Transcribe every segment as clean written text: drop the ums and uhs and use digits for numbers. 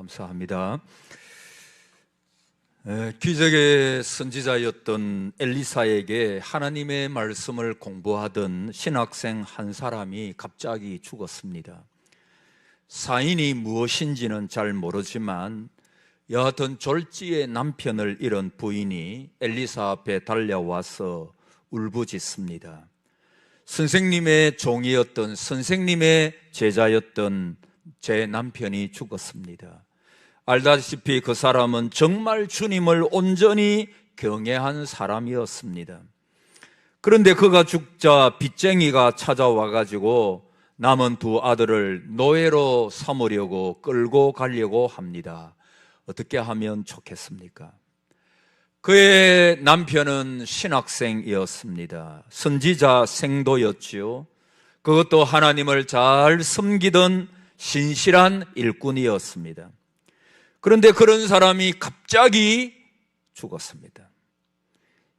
감사합니다. 기적의 선지자였던 엘리사에게 하나님의 말씀을 공부하던 신학생 한 사람이 갑자기 죽었습니다. 사인이 무엇인지는 잘 모르지만 여하튼 졸지에 남편을 잃은 부인이 엘리사 앞에 달려와서 울부짖습니다. 선생님의 종이었던, 선생님의 제자였던 제 남편이 죽었습니다. 알다시피 그 사람은 정말 주님을 온전히 경외한 사람이었습니다. 그런데 그가 죽자 빚쟁이가 찾아와가지고 남은 두 아들을 노예로 삼으려고 끌고 가려고 합니다. 어떻게 하면 좋겠습니까? 그의 남편은 신학생이었습니다. 선지자 생도였지요. 그것도 하나님을 잘 섬기던 신실한 일꾼이었습니다. 그런데 그런 사람이 갑자기 죽었습니다.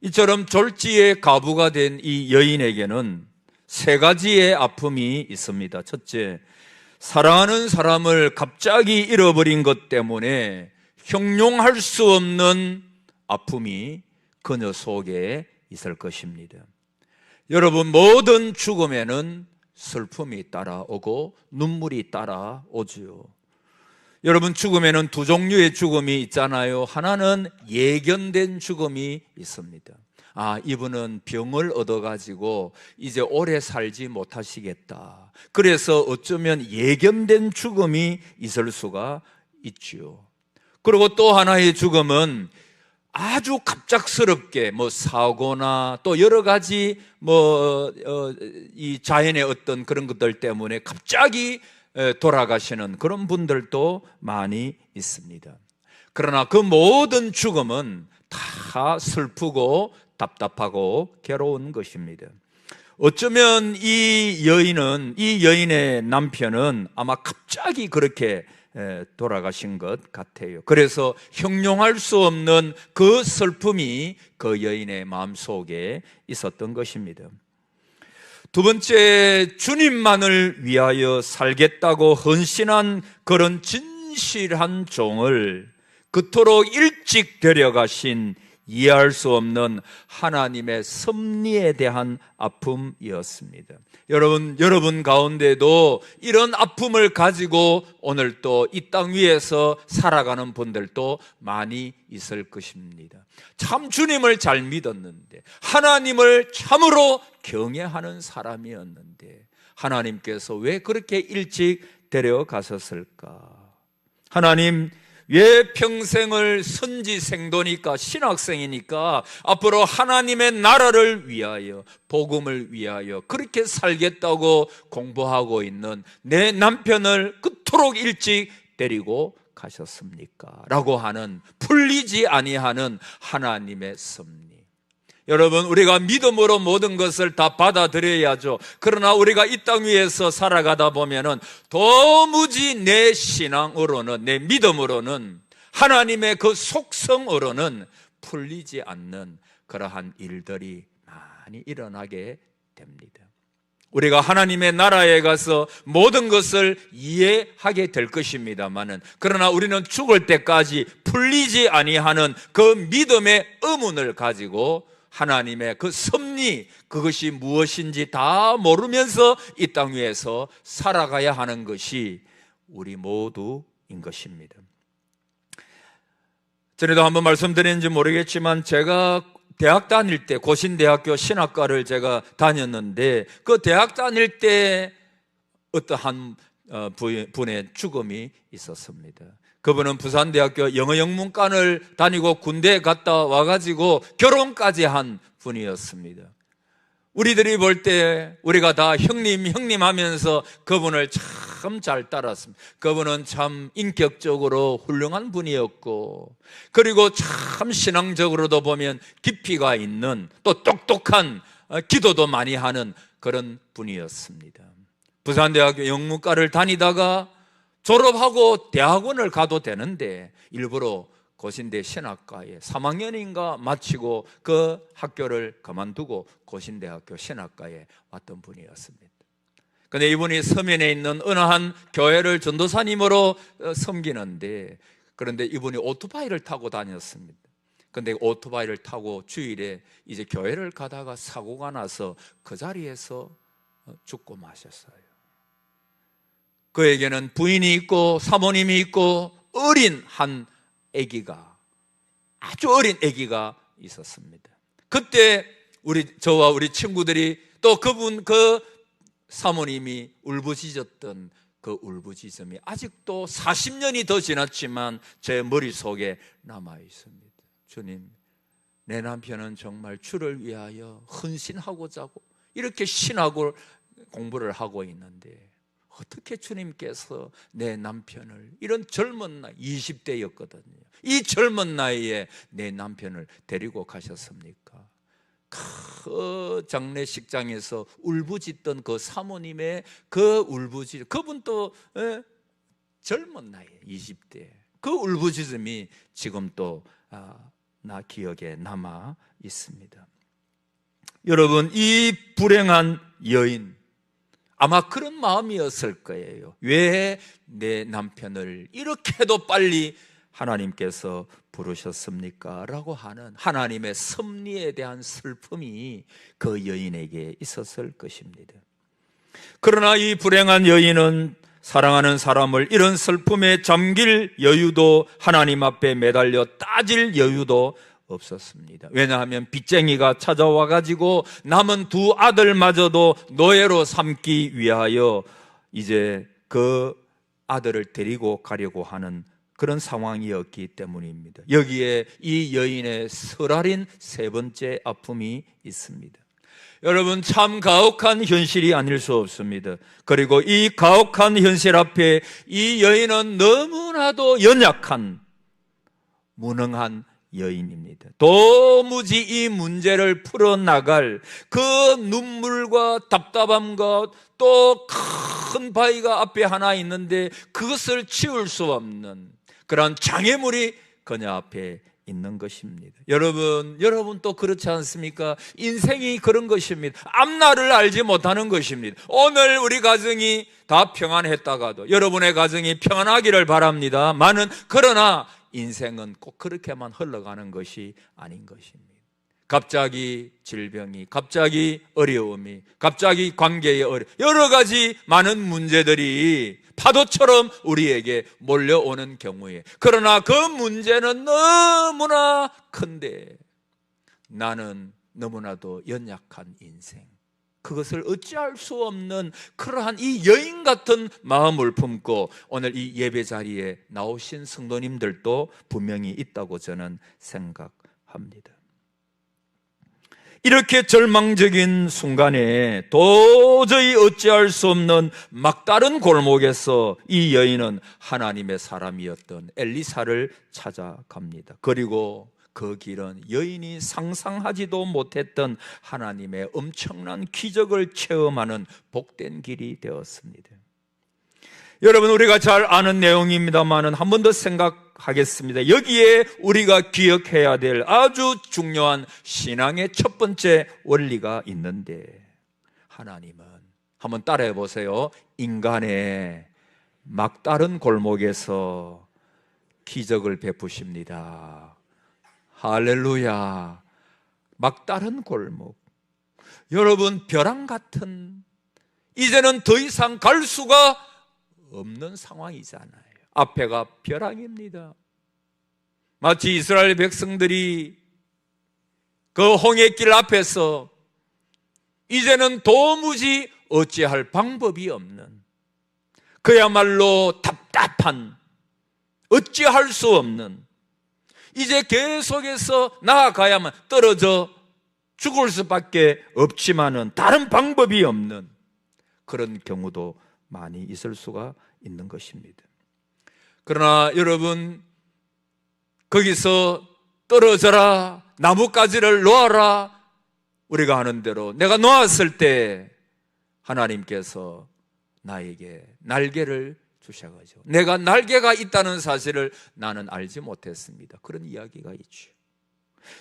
이처럼 졸지에 가부가 된 이 여인에게는 세 가지의 아픔이 있습니다. 첫째, 사랑하는 사람을 갑자기 잃어버린 것 때문에 형용할 수 없는 아픔이 그녀 속에 있을 것입니다. 여러분, 모든 죽음에는 슬픔이 따라오고 눈물이 따라오지요. 여러분, 죽음에는 두 종류의 죽음이 있잖아요. 하나는 예견된 죽음이 있습니다. 이분은 병을 얻어가지고 이제 오래 살지 못하시겠다. 그래서 어쩌면 예견된 죽음이 있을 수가 있지요. 그리고 또 하나의 죽음은 아주 갑작스럽게 사고나 또 여러 가지 이 자연의 어떤 그런 것들 때문에 갑자기 돌아가시는 그런 분들도 많이 있습니다. 그러나 그 모든 죽음은 다 슬프고 답답하고 괴로운 것입니다. 어쩌면 이 여인의 남편은 아마 갑자기 그렇게 돌아가신 것 같아요. 그래서 형용할 수 없는 그 슬픔이 그 여인의 마음속에 있었던 것입니다. 두 번째, 주님만을 위하여 살겠다고 헌신한 그런 진실한 종을 그토록 일찍 데려가신 이해할 수 없는 하나님의 섭리에 대한 아픔이었습니다. 여러분 가운데도 이런 아픔을 가지고 오늘 또 이 땅 위에서 살아가는 분들도 많이 있을 것입니다. 참 주님을 잘 믿었는데, 하나님을 참으로 경외하는 사람이었는데 하나님께서 왜 그렇게 일찍 데려가셨을까? 하나님, 왜 평생을 선지생도니까, 신학생이니까 앞으로 하나님의 나라를 위하여, 복음을 위하여 그렇게 살겠다고 공부하고 있는 내 남편을 그토록 일찍 데리고 가셨습니까? 라고 하는, 풀리지 아니하는 하나님의 섭리. 여러분, 우리가 믿음으로 모든 것을 다 받아들여야죠. 그러나 우리가 이 땅 위에서 살아가다 보면은 도무지 내 신앙으로는, 내 믿음으로는, 하나님의 그 속성으로는 풀리지 않는 그러한 일들이 많이 일어나게 됩니다. 우리가 하나님의 나라에 가서 모든 것을 이해하게 될 것입니다만은, 그러나 우리는 죽을 때까지 풀리지 아니하는 그 믿음의 의문을 가지고 하나님의 그 섭리, 그것이 무엇인지 다 모르면서 이 땅 위에서 살아가야 하는 것이 우리 모두인 것입니다. 전에도 한번 말씀드렸는지 모르겠지만, 제가 대학 다닐 때 고신대학교 신학과를 제가 다녔는데, 그 대학 다닐 때 어떠한 분의 죽음이 있었습니다. 그분은 부산대학교 영어영문과를 다니고 군대에 갔다 와가지고 결혼까지 한 분이었습니다. 우리들이 볼 때 우리가 다 형님 하면서 그분을 참 잘 따랐습니다. 그분은 참 인격적으로 훌륭한 분이었고, 그리고 참 신앙적으로도 보면 깊이가 있는, 또 똑똑한, 기도도 많이 하는 그런 분이었습니다. 부산대학교 영문과를 다니다가 졸업하고 대학원을 가도 되는데 일부러 고신대 신학과에 3학년인가 마치고 그 학교를 그만두고 고신대학교 신학과에 왔던 분이었습니다. 근데 이분이 서면에 있는 어느 한 교회를 전도사님으로 섬기는데, 그런데 이분이 오토바이를 타고 다녔습니다. 근데 오토바이를 타고 주일에 이제 교회를 가다가 사고가 나서 그 자리에서 죽고 마셨어요. 그에게는 부인이 있고 사모님이 있고 어린 한 아기가, 아주 어린 아기가 있었습니다. 그때 저와 우리 친구들이 또 그 사모님이 울부짖었던 그 울부짖음이 아직도 40년이 더 지났지만 제 머릿속에 남아 있습니다. 주님, 내 남편은 정말 주를 위하여 헌신하고자 하고 이렇게 신학을 공부를 하고 있는데 어떻게 주님께서 내 남편을, 이런 젊은 나이, 20대였거든요. 이 젊은 나이에 내 남편을 데리고 가셨습니까? 그 장례식장에서 울부짖던 그 사모님의 그 울부짖음, 그분 또 젊은 나이에 20대 그 울부짖음이 지금 또 나 기억에 남아 있습니다. 여러분, 이 불행한 여인, 아마 그런 마음이었을 거예요. 왜 내 남편을 이렇게도 빨리 하나님께서 부르셨습니까? 라고 하는 하나님의 섭리에 대한 슬픔이 그 여인에게 있었을 것입니다. 그러나 이 불행한 여인은 사랑하는 사람을 이런 슬픔에 잠길 여유도, 하나님 앞에 매달려 따질 여유도 없었습니다. 왜냐하면 빚쟁이가 찾아와 가지고 남은 두 아들마저도 노예로 삼기 위하여 이제 그 아들을 데리고 가려고 하는 그런 상황이었기 때문입니다. 여기에 이 여인의 설알인 세 번째 아픔이 있습니다. 여러분, 참 가혹한 현실이 아닐 수 없습니다. 그리고 이 가혹한 현실 앞에 이 여인은 너무나도 연약한, 무능한 여인입니다. 도무지 이 문제를 풀어나갈 그 눈물과 답답함과 또 큰 바위가 앞에 하나 있는데 그것을 치울 수 없는 그런 장애물이 그녀 앞에 있는 것입니다. 여러분 또 그렇지 않습니까? 인생이 그런 것입니다. 앞날을 알지 못하는 것입니다. 오늘 우리 가정이 다 평안했다가도 여러분의 가정이 평안하기를 바랍니다만은, 그러나 인생은 꼭 그렇게만 흘러가는 것이 아닌 것입니다. 갑자기 질병이, 갑자기 어려움이, 갑자기 관계의 여러 가지 많은 문제들이 파도처럼 우리에게 몰려오는 경우에, 그러나 그 문제는 너무나 큰데 나는 너무나도 연약한 인생, 그것을 어찌할 수 없는 그러한 이 여인 같은 마음을 품고 오늘 이 예배 자리에 나오신 성도님들도 분명히 있다고 저는 생각합니다. 이렇게 절망적인 순간에 도저히 어찌할 수 없는 막다른 골목에서 이 여인은 하나님의 사람이었던 엘리사를 찾아갑니다. 그리고 그 길은 여인이 상상하지도 못했던 하나님의 엄청난 기적을 체험하는 복된 길이 되었습니다. 여러분, 우리가 잘 아는 내용입니다만 한 번 더 생각하겠습니다. 여기에 우리가 기억해야 될 아주 중요한 신앙의 첫 번째 원리가 있는데, 하나님은, 한번 따라해 보세요, 인간의 막다른 골목에서 기적을 베푸십니다. 할렐루야. 막다른 골목, 여러분, 벼랑 같은, 이제는 더 이상 갈 수가 없는 상황이잖아요. 앞에가 벼랑입니다. 마치 이스라엘 백성들이 그 홍해길 앞에서 이제는 도무지 어찌할 방법이 없는, 그야말로 답답한, 어찌할 수 없는, 이제 계속해서 나아가야만 떨어져 죽을 수밖에 없지만은 다른 방법이 없는 그런 경우도 많이 있을 수가 있는 것입니다. 그러나 여러분, 거기서 떨어져라, 나뭇가지를 놓아라, 우리가 하는 대로 내가 놓았을 때 하나님께서 나에게 날개를 주셔가지고 내가 날개가 있다는 사실을 나는 알지 못했습니다. 그런 이야기가 있죠.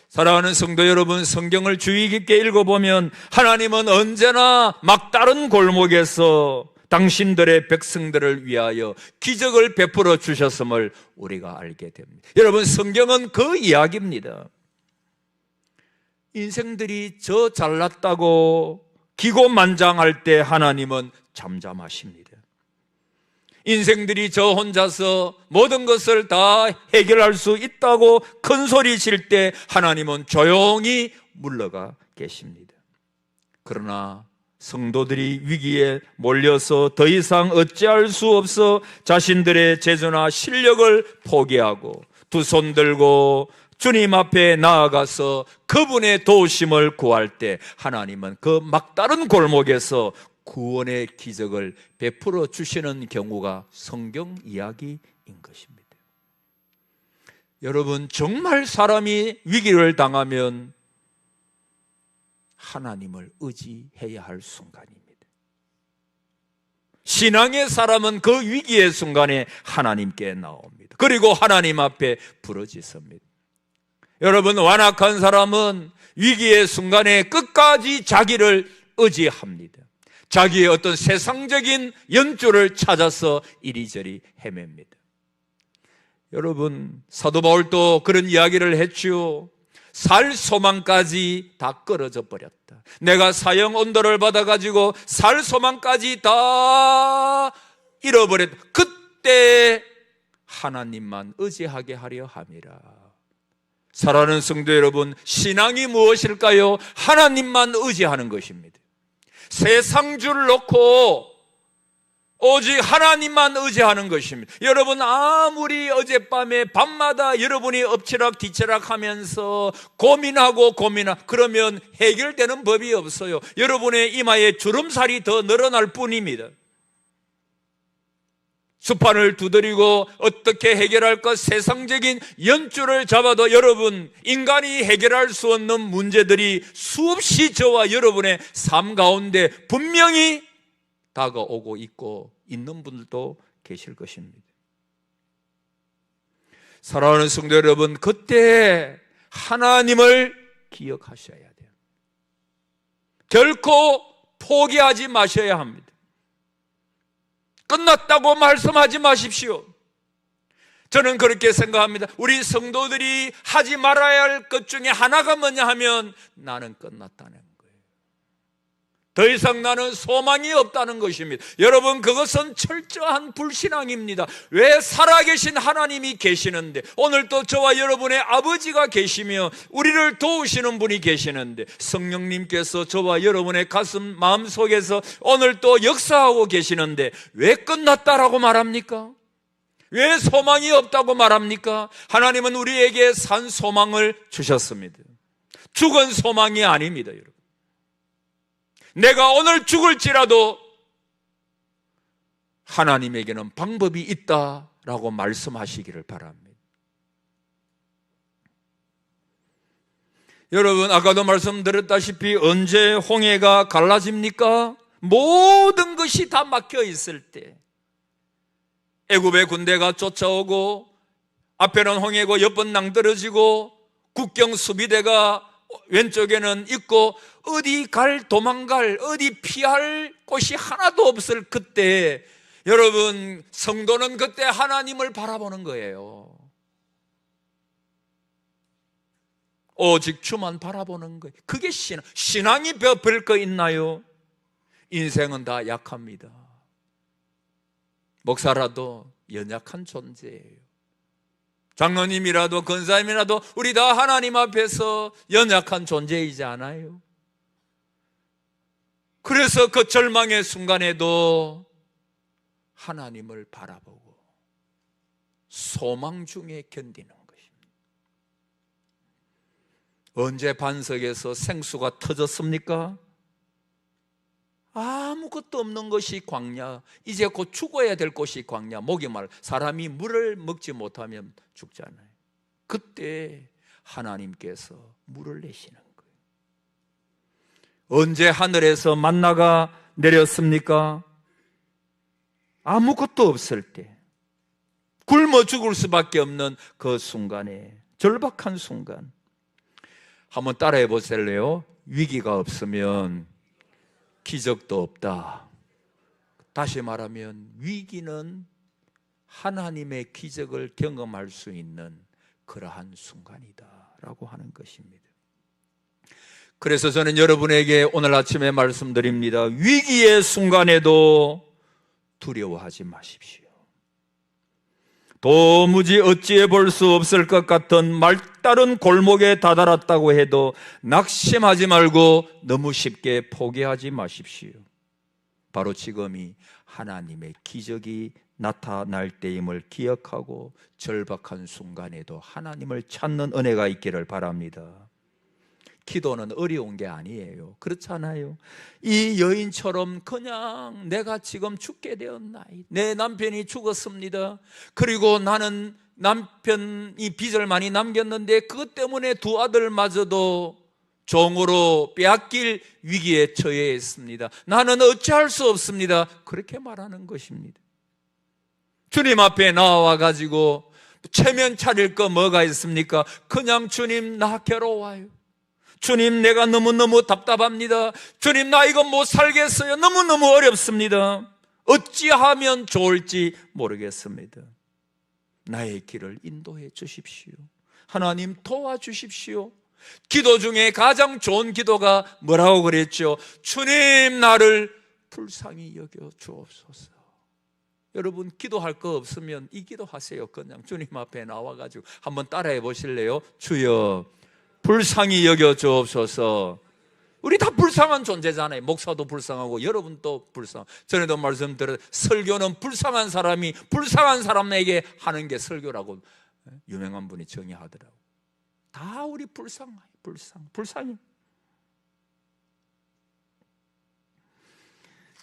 사랑하는 성도 여러분, 성경을 주의 깊게 읽어보면 하나님은 언제나 막다른 골목에서 당신들의 백성들을 위하여 기적을 베풀어 주셨음을 우리가 알게 됩니다. 여러분, 성경은 그 이야기입니다. 인생들이 저 잘났다고 기고만장할 때 하나님은 잠잠하십니다. 인생들이 저 혼자서 모든 것을 다 해결할 수 있다고 큰 소리 칠 때 하나님은 조용히 물러가 계십니다. 그러나 성도들이 위기에 몰려서 더 이상 어찌할 수 없어 자신들의 재주나 실력을 포기하고 두 손 들고 주님 앞에 나아가서 그분의 도우심을 구할 때 하나님은 그 막다른 골목에서 구원의 기적을 베풀어 주시는 경우가 성경 이야기인 것입니다. 여러분, 정말 사람이 위기를 당하면 하나님을 의지해야 할 순간입니다. 신앙의 사람은 그 위기의 순간에 하나님께 나옵니다. 그리고 하나님 앞에 부르짖습니다. 여러분, 완악한 사람은 위기의 순간에 끝까지 자기를 의지합니다. 자기의 어떤 세상적인 연주를 찾아서 이리저리 헤맵니다. 여러분, 사도 바울도 그런 이야기를 했지요. 살 소망까지 다 끊어져 버렸다. 내가 사형 온도를 받아가지고 살 소망까지 다 잃어버렸다. 그때 하나님만 의지하게 하려 함이라. 사랑하는 성도 여러분, 신앙이 무엇일까요? 하나님만 의지하는 것입니다. 세상줄 놓고 오직 하나님만 의지하는 것입니다. 여러분, 아무리 어젯밤에 밤마다 여러분이 엎치락 뒤치락 하면서 고민하고 그러면 해결되는 법이 없어요. 여러분의 이마에 주름살이 더 늘어날 뿐입니다. 수판을 두드리고 어떻게 해결할까 세상적인 연주를 잡아도 여러분, 인간이 해결할 수 없는 문제들이 수없이 저와 여러분의 삶 가운데 분명히 다가오고 있는 분들도 계실 것입니다. 사랑하는 성도 여러분, 그때 하나님을 기억하셔야 돼요. 결코 포기하지 마셔야 합니다. 끝났다고 말씀하지 마십시오. 저는 그렇게 생각합니다. 우리 성도들이 하지 말아야 할 것 중에 하나가 뭐냐 하면 나는 끝났다는 거예요. 더 이상 나는 소망이 없다는 것입니다. 여러분, 그것은 철저한 불신앙입니다. 왜 살아계신 하나님이 계시는데, 오늘 또 저와 여러분의 아버지가 계시며 우리를 도우시는 분이 계시는데, 성령님께서 저와 여러분의 가슴 마음속에서 오늘 또 역사하고 계시는데 왜 끝났다라고 말합니까? 왜 소망이 없다고 말합니까? 하나님은 우리에게 산 소망을 주셨습니다. 죽은 소망이 아닙니다, 여러분. 내가 오늘 죽을지라도 하나님에게는 방법이 있다라고 말씀하시기를 바랍니다. 여러분, 아까도 말씀드렸다시피 언제 홍해가 갈라집니까? 모든 것이 다 막혀 있을 때, 애굽의 군대가 쫓아오고 앞에는 홍해고 옆은 낭떠러지고 국경 수비대가 왼쪽에는 있고 어디 도망갈, 어디 피할 곳이 하나도 없을 그때, 여러분, 성도는 그때 하나님을 바라보는 거예요. 오직 주만 바라보는 거예요. 그게 신앙이 별 거 있나요? 인생은 다 약합니다. 목사라도 연약한 존재예요. 장로님이라도 권사님이라도 우리 다 하나님 앞에서 연약한 존재이지 않아요? 그래서 그 절망의 순간에도 하나님을 바라보고 소망 중에 견디는 것입니다. 언제 반석에서 생수가 터졌습니까? 아무것도 없는 것이 광야, 이제 곧 죽어야 될 곳이 광야. 목이 사람이 물을 먹지 못하면 죽잖아요. 그때 하나님께서 물을 내시는 거예요. 언제 하늘에서 만나가 내렸습니까? 아무것도 없을 때, 굶어 죽을 수밖에 없는 그 순간에, 절박한 순간, 한번 따라해 보실래요? 위기가 없으면 기적도 없다. 다시 말하면 위기는 하나님의 기적을 경험할 수 있는 그러한 순간이다 라고 하는 것입니다. 그래서 저는 여러분에게 오늘 아침에 말씀드립니다. 위기의 순간에도 두려워하지 마십시오. 도무지 어찌해 볼 수 없을 것 같은 말다른 골목에 다다랐다고 해도 낙심하지 말고 너무 쉽게 포기하지 마십시오. 바로 지금이 하나님의 기적이 나타날 때임을 기억하고 절박한 순간에도 하나님을 찾는 은혜가 있기를 바랍니다. 기도는 어려운 게 아니에요. 그렇잖아요. 이 여인처럼 그냥 내가 지금 죽게 되었나이, 내 남편이 죽었습니다. 그리고 나는 남편이 빚을 많이 남겼는데 그것 때문에 두 아들마저도 종으로 빼앗길 위기에 처해 있습니다. 나는 어찌할 수 없습니다. 그렇게 말하는 것입니다. 주님 앞에 나와 가지고 체면 차릴 거 뭐가 있습니까? 그냥 주님 나 괴로워요. 주님 내가 너무너무 답답합니다. 주님 나 이거 못 살겠어요. 너무너무 어렵습니다. 어찌하면 좋을지 모르겠습니다. 나의 길을 인도해 주십시오. 하나님 도와주십시오. 기도 중에 가장 좋은 기도가 뭐라고 그랬죠? 주님 나를 불쌍히 여겨 주옵소서. 여러분 기도할 거 없으면 이 기도 하세요. 그냥 주님 앞에 나와가지고 한번 따라해 보실래요? 주여 불쌍히 여겨 주옵소서. 우리 다 불쌍한 존재잖아요. 목사도 불쌍하고 여러분도 불쌍. 전에도 말씀드렸 설교는 불쌍한 사람이 불쌍한 사람에게 하는 게 설교라고 유명한 분이 정의하더라고요. 다 우리 불쌍해. 불쌍해.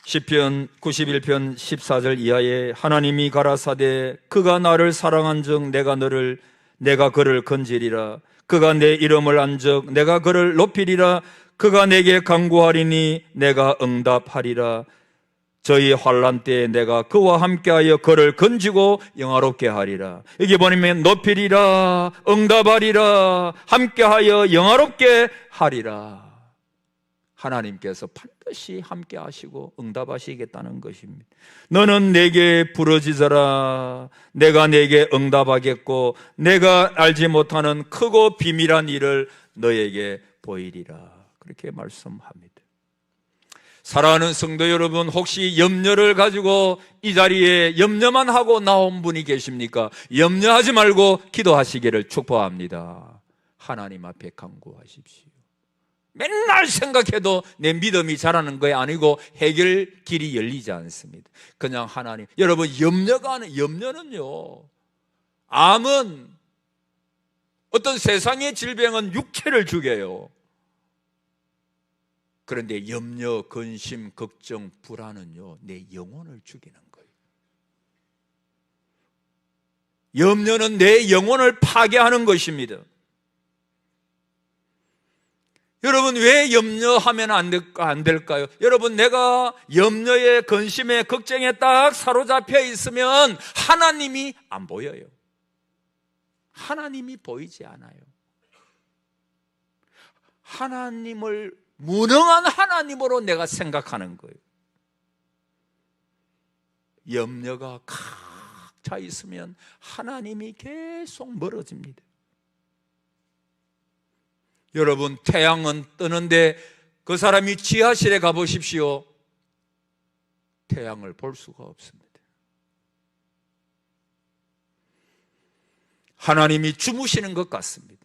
시편 91편 14절 이하에 하나님이 가라사대 그가 나를 사랑한즉 내가 그를 건지리라. 그가 내 이름을 안즉 내가 그를 높이리라. 그가 내게 간구하리니 내가 응답하리라. 저희 환난 때에 내가 그와 함께하여 그를 건지고 영화롭게 하리라. 여기 보면 높이리라, 응답하리라, 함께하여 영화롭게 하리라. 하나님께서 반드시 함께 하시고 응답하시겠다는 것입니다. 너는 내게 부르짖어라. 내가 내게 응답하겠고 내가 알지 못하는 크고 비밀한 일을 너에게 보이리라. 그렇게 말씀합니다. 사랑하는 성도 여러분, 혹시 염려를 가지고 이 자리에 염려만 하고 나온 분이 계십니까? 염려하지 말고 기도하시기를 축복합니다. 하나님 앞에 간구하십시오. 맨날 생각해도 내 믿음이 자라는 거 아니고 해결 길이 열리지 않습니다. 그냥 하나님, 여러분 염려는요, 암은 어떤 세상의 질병은 육체를 죽여요. 그런데 염려, 근심, 걱정, 불안은요 내 영혼을 죽이는 거예요. 염려는 내 영혼을 파괴하는 것입니다. 여러분 왜 염려하면 안 될까요? 여러분 내가 염려에 근심에 걱정에 딱 사로잡혀 있으면 하나님이 안 보여요. 하나님이 보이지 않아요. 하나님을 무능한 하나님으로 내가 생각하는 거예요. 염려가 칵 차 있으면 하나님이 계속 멀어집니다. 여러분 태양은 뜨는데 그 사람이 지하실에 가보십시오. 태양을 볼 수가 없습니다. 하나님이 주무시는 것 같습니다.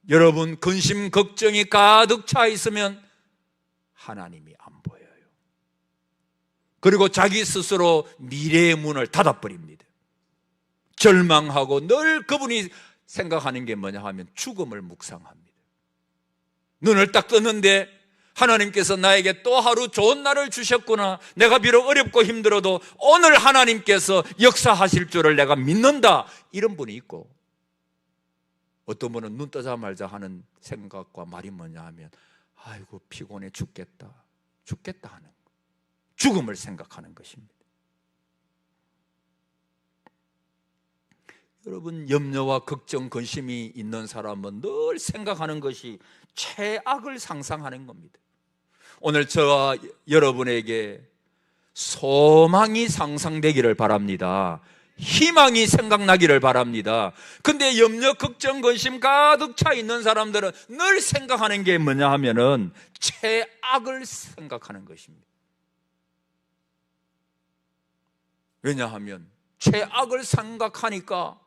여러분 근심 걱정이 가득 차 있으면 하나님이 안 보여요. 그리고 자기 스스로 미래의 문을 닫아버립니다. 절망하고 늘 그분이 생각하는 게 뭐냐 하면 죽음을 묵상합니다. 눈을 딱 뜨는데 하나님께서 나에게 또 하루 좋은 날을 주셨구나. 내가 비록 어렵고 힘들어도 오늘 하나님께서 역사하실 줄을 내가 믿는다. 이런 분이 있고, 어떤 분은 눈 뜨자마자 하는 생각과 말이 뭐냐 하면 아이고 피곤해 죽겠다 하는 거. 죽음을 생각하는 것입니다. 여러분, 염려와 걱정, 근심이 있는 사람은 늘 생각하는 것이 최악을 상상하는 겁니다. 오늘 저와 여러분에게 소망이 상상되기를 바랍니다. 희망이 생각나기를 바랍니다. 근데 염려, 걱정, 근심 가득 차 있는 사람들은 늘 생각하는 게 뭐냐 하면은 최악을 생각하는 것입니다. 왜냐하면 최악을 생각하니까,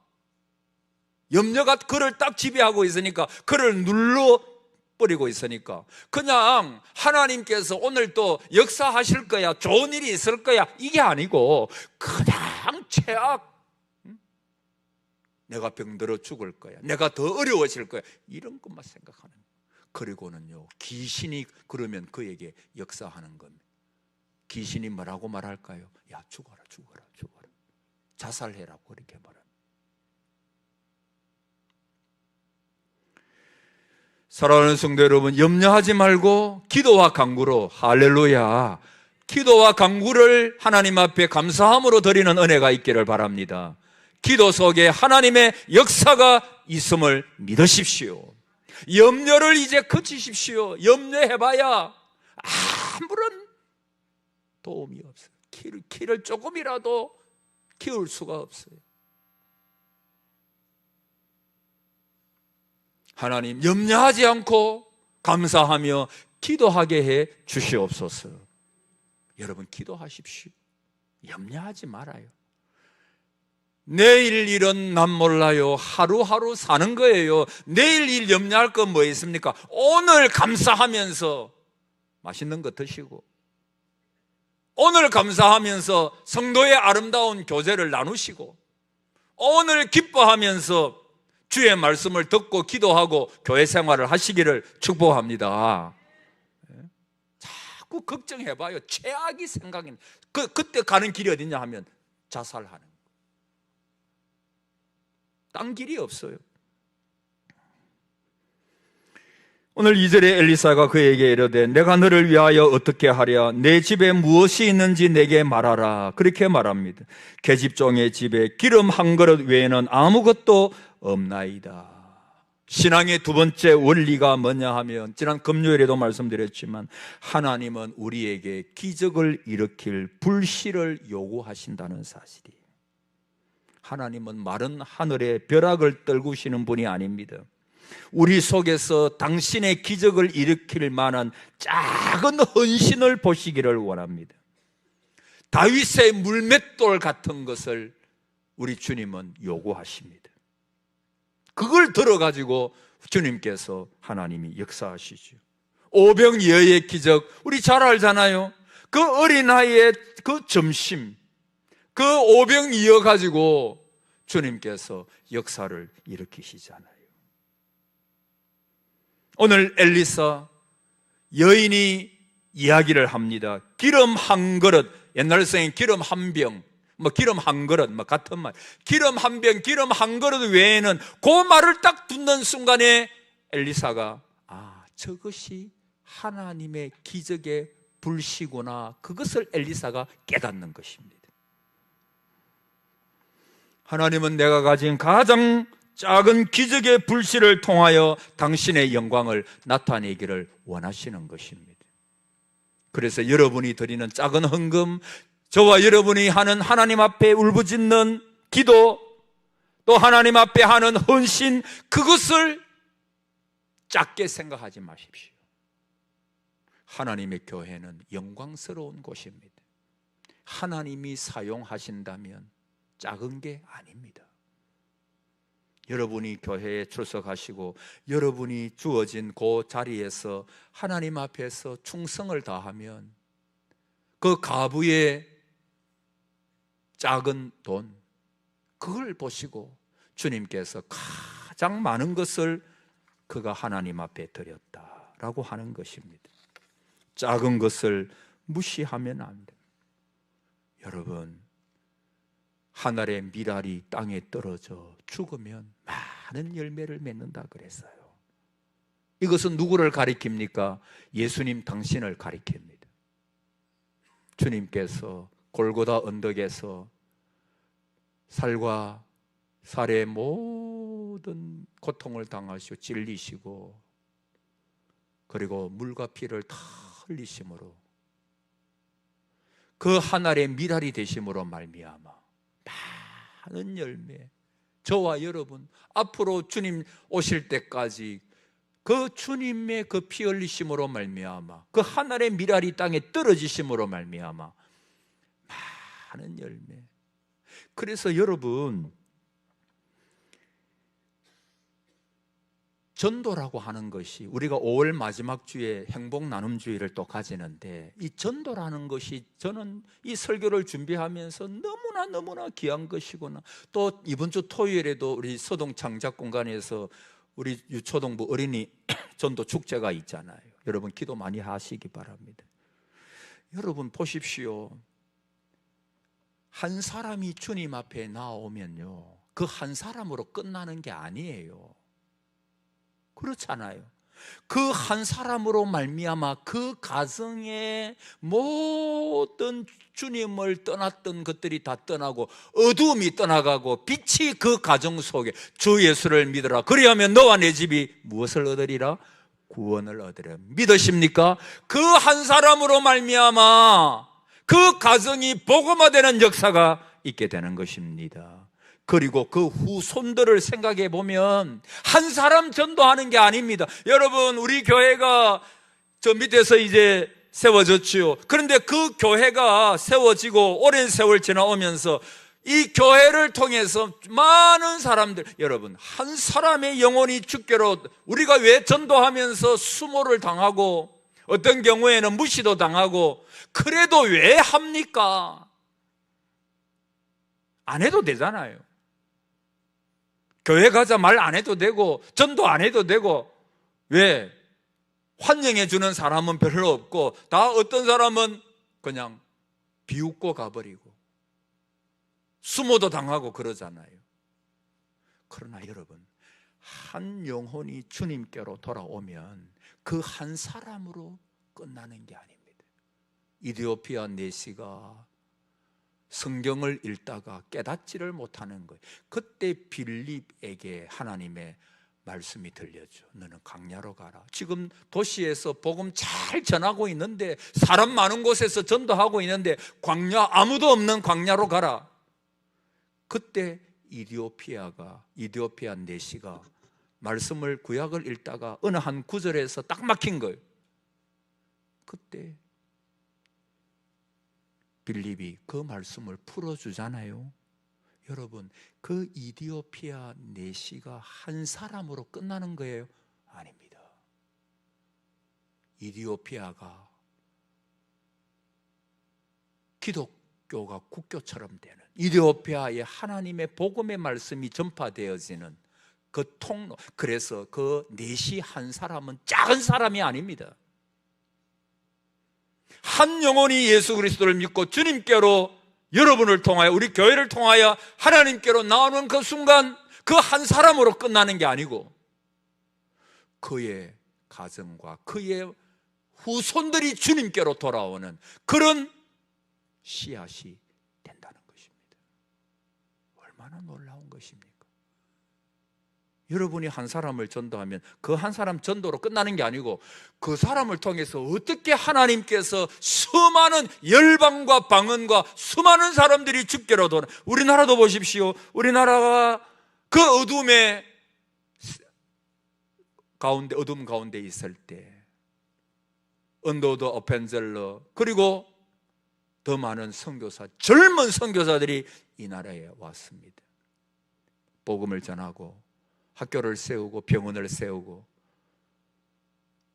염려가 그를 딱 지배하고 있으니까, 그를 눌러버리고 있으니까, 그냥 하나님께서 오늘 또 역사하실 거야, 좋은 일이 있을 거야, 이게 아니고 그냥 최악, 내가 병들어 죽을 거야, 내가 더 어려워질 거야, 이런 것만 생각하는 거예요. 그리고는요, 귀신이 그러면 그에게 역사하는 겁니다. 귀신이 뭐라고 말할까요? 야, 죽어라, 죽어라, 죽어라, 자살해라고 그렇게 말합니다. 사랑하는 성도 여러분, 염려하지 말고 기도와 간구로, 할렐루야, 기도와 간구를 하나님 앞에 감사함으로 드리는 은혜가 있기를 바랍니다. 기도 속에 하나님의 역사가 있음을 믿으십시오. 염려를 이제 그치십시오. 염려해봐야 아무런 도움이 없어요. 키를 조금이라도 키울 수가 없어요. 하나님, 염려하지 않고 감사하며 기도하게 해 주시옵소서. 여러분, 기도하십시오. 염려하지 말아요. 내일 일은 난 몰라요. 하루하루 사는 거예요. 내일 일 염려할 건 뭐 있습니까? 오늘 감사하면서 맛있는 거 드시고, 오늘 감사하면서 성도의 아름다운 교제를 나누시고, 오늘 기뻐하면서 주의 말씀을 듣고 기도하고 교회 생활을 하시기를 축복합니다. 자꾸 걱정해봐요. 최악이 생각이, 그때 가는 길이 어디냐 하면 자살하는 거예요. 딴 길이 없어요. 오늘 2절에 엘리사가 그에게 이르되 내가 너를 위하여 어떻게 하랴? 내 집에 무엇이 있는지 내게 말하라. 그렇게 말합니다. 계집종의 집에 기름 한 그릇 외에는 아무것도 없나이다. 신앙의 두 번째 원리가 뭐냐 하면, 지난 금요일에도 말씀드렸지만, 하나님은 우리에게 기적을 일으킬 불씨를 요구하신다는 사실이에요. 하나님은 마른 하늘에 벼락을 떨구시는 분이 아닙니다. 우리 속에서 당신의 기적을 일으킬 만한 작은 헌신을 보시기를 원합니다. 다윗의 물맷돌 같은 것을 우리 주님은 요구하십니다. 그걸 들어가지고 주님께서, 하나님이 역사하시죠. 오병이어의 기적, 우리 잘 알잖아요. 그 어린아이의 그 점심, 그 오병이어 가지고 주님께서 역사를 일으키시잖아요. 오늘 엘리사 여인이 이야기를 합니다. 기름 한 그릇, 옛날 생에 기름 한 병, 기름 한 그릇, 같은 말. 기름 한 병, 기름 한 그릇 외에는, 그 말을 딱 듣는 순간에 엘리사가, 저것이 하나님의 기적의 불씨구나, 그것을 엘리사가 깨닫는 것입니다. 하나님은 내가 가진 가장 작은 기적의 불씨를 통하여 당신의 영광을 나타내기를 원하시는 것입니다. 그래서 여러분이 드리는 작은 헌금, 저와 여러분이 하는 하나님 앞에 울부짖는 기도, 또 하나님 앞에 하는 헌신, 그것을 작게 생각하지 마십시오. 하나님의 교회는 영광스러운 곳입니다. 하나님이 사용하신다면 작은 게 아닙니다. 여러분이 교회에 출석하시고 여러분이 주어진 그 자리에서 하나님 앞에서 충성을 다하면, 그 가부의 작은 돈, 그걸 보시고 주님께서 가장 많은 것을 그가 하나님 앞에 드렸다라고 하는 것입니다. 작은 것을 무시하면 안 됩니다. 여러분, 하늘의 밀알이 땅에 떨어져 죽으면 많은 열매를 맺는다 그랬어요. 이것은 누구를 가리킵니까? 예수님 당신을 가리킵니다. 주님께서 골고다 언덕에서 살과 살의 모든 고통을 당하시고 찔리시고 그리고 물과 피를 다 흘리심으로 그 하늘의 미랄이 되심으로 말미암아 많은 열매, 저와 여러분 앞으로 주님 오실 때까지 그 주님의 그 피 흘리심으로 말미암아 그 하늘의 미랄이 땅에 떨어지심으로 말미암아 많은 열매. 그래서 여러분, 전도라고 하는 것이, 우리가 5월 마지막 주에 행복 나눔 주의를 또 가지는데, 이 전도라는 것이 저는 이 설교를 준비하면서 너무나 귀한 것이구나. 또 이번 주 토요일에도 우리 서동 창작공간에서 우리 유초동부 어린이 전도 축제가 있잖아요. 여러분 기도 많이 하시기 바랍니다. 여러분 보십시오. 한 사람이 주님 앞에 나오면요, 그 한 사람으로 끝나는 게 아니에요. 그렇잖아요. 그 한 사람으로 말미암아 그 가정의 모든 주님을 떠났던 것들이 다 떠나고 어두움이 떠나가고 빛이 그 가정 속에, 주 예수를 믿으라 그리하면 너와 내 집이 무엇을 얻으리라? 구원을 얻으리라. 믿으십니까? 그 한 사람으로 말미암아 그 가정이 복음화되는 역사가 있게 되는 것입니다. 그리고 그 후손들을 생각해 보면 한 사람 전도하는 게 아닙니다. 여러분, 우리 교회가 저 밑에서 이제 세워졌지요. 그런데 그 교회가 세워지고 오랜 세월 지나오면서 이 교회를 통해서 많은 사람들, 여러분, 한 사람의 영혼이 주께로, 우리가 왜 전도하면서 수모를 당하고 어떤 경우에는 무시도 당하고 그래도 왜 합니까? 안 해도 되잖아요. 교회 가자 말 안 해도 되고 전도 안 해도 되고, 왜? 환영해 주는 사람은 별로 없고 다 어떤 사람은 그냥 비웃고 가버리고 수모도 당하고 그러잖아요. 그러나 여러분, 한 영혼이 주님께로 돌아오면 그 한 사람으로 끝나는 게 아닙니다. 이디오피아 내시가 성경을 읽다가 깨닫지를 못하는 거예요. 그때 빌립에게 하나님의 말씀이 들렸죠. 너는 광야로 가라. 지금 도시에서 복음 잘 전하고 있는데, 사람 많은 곳에서 전도하고 있는데 광야, 아무도 없는 광야로 가라. 그때 이디오피아 내시가 말씀을, 구약을 읽다가 어느 한 구절에서 딱 막힌 거예요. 그때 빌립이 그 말씀을 풀어주잖아요. 여러분, 그 이디오피아 내시가 한 사람으로 끝나는 거예요? 아닙니다. 이디오피아가 기독교가 국교처럼 되는, 이디오피아의 하나님의 복음의 말씀이 전파되어지는 그 통로, 그래서 그 내시 한 사람은 작은 사람이 아닙니다. 한 영혼이 예수 그리스도를 믿고 주님께로, 여러분을 통하여, 우리 교회를 통하여 하나님께로 나오는 그 순간, 그 한 사람으로 끝나는 게 아니고 그의 가정과 그의 후손들이 주님께로 돌아오는 그런 씨앗이 된다는 것입니다. 얼마나 놀라운 것입니까? 여러분이 한 사람을 전도하면 그 한 사람 전도로 끝나는 게 아니고 그 사람을 통해서 어떻게 하나님께서 수많은 열방과 방언과 수많은 사람들이 주께로 돌아. 우리나라도 보십시오. 우리나라가 그 어둠의 가운데, 어둠 가운데 있을 때 언더우드 오펜젤러, 그리고 더 많은 선교사, 젊은 선교사들이 이 나라에 왔습니다. 복음을 전하고 학교를 세우고 병원을 세우고,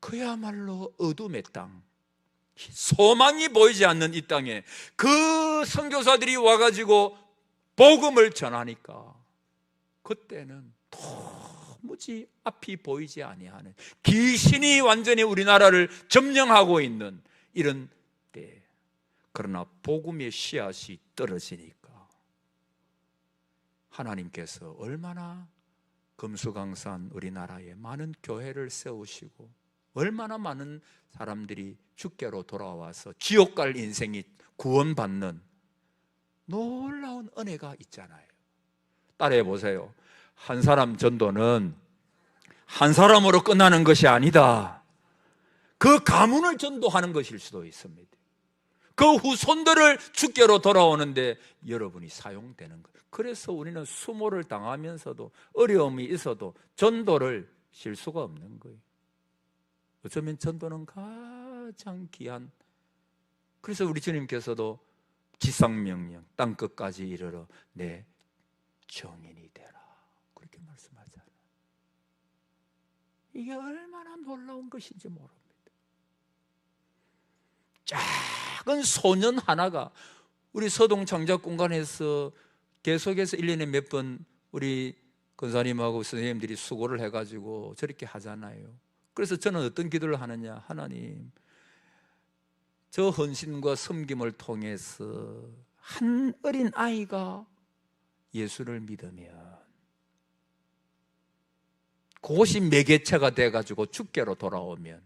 그야말로 어둠의 땅, 소망이 보이지 않는 이 땅에 그 선교사들이 와가지고 복음을 전하니까 그때는 도무지 앞이 보이지 아니하는, 귀신이 완전히 우리나라를 점령하고 있는 이런 때, 그러나 복음의 씨앗이 떨어지니까 하나님께서 얼마나 금수강산 우리나라에 많은 교회를 세우시고 얼마나 많은 사람들이 주께로 돌아와서 지옥 갈 인생이 구원받는 놀라운 은혜가 있잖아요. 따라해 보세요. 한 사람 전도는 한 사람으로 끝나는 것이 아니다. 그 가문을 전도하는 것일 수도 있습니다. 그 후손들을 주께로 돌아오는데 여러분이 사용되는 것. 그래서 우리는 수모를 당하면서도 어려움이 있어도 전도를 쉴 수가 없는 거예요. 어쩌면 전도는 가장 귀한. 그래서 우리 주님께서도 지상명령 땅 끝까지 이르러 내 증인이 되라 그렇게 말씀하잖아요. 이게 얼마나 놀라운 것인지 모릅니다. 작은 소년 하나가 우리 서동 창작공간에서 계속해서 1년에 몇 번 우리 권사님하고 선생님들이 수고를 해가지고 저렇게 하잖아요. 그래서 저는 어떤 기도를 하느냐, 하나님 저 헌신과 섬김을 통해서 한 어린 아이가 예수를 믿으면 그것이 매개체가 돼가지고 주께로 돌아오면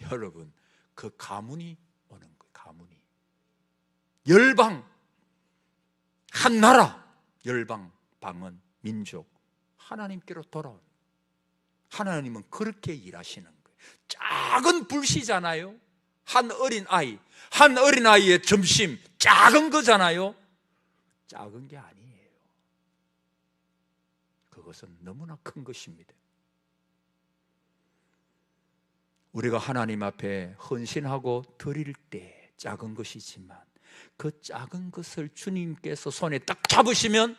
여러분 그 가문이 오는 거예요. 가문이 열방, 한 나라, 열방, 방언, 민족 하나님께로 돌아온. 하나님은 그렇게 일하시는 거예요. 작은 불씨잖아요. 한 어린아이의 점심 작은 거잖아요. 작은 게 아니에요. 그것은 너무나 큰 것입니다. 우리가 하나님 앞에 헌신하고 드릴 때 작은 것이지만 그 작은 것을 주님께서 손에 딱 잡으시면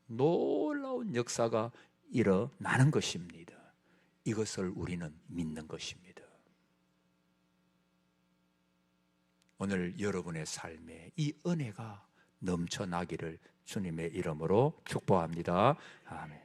놀라운 역사가 일어나는 것입니다. 이것을 우리는 믿는 것입니다. 오늘 여러분의 삶에 이 은혜가 넘쳐나기를 주님의 이름으로 축복합니다. 아멘.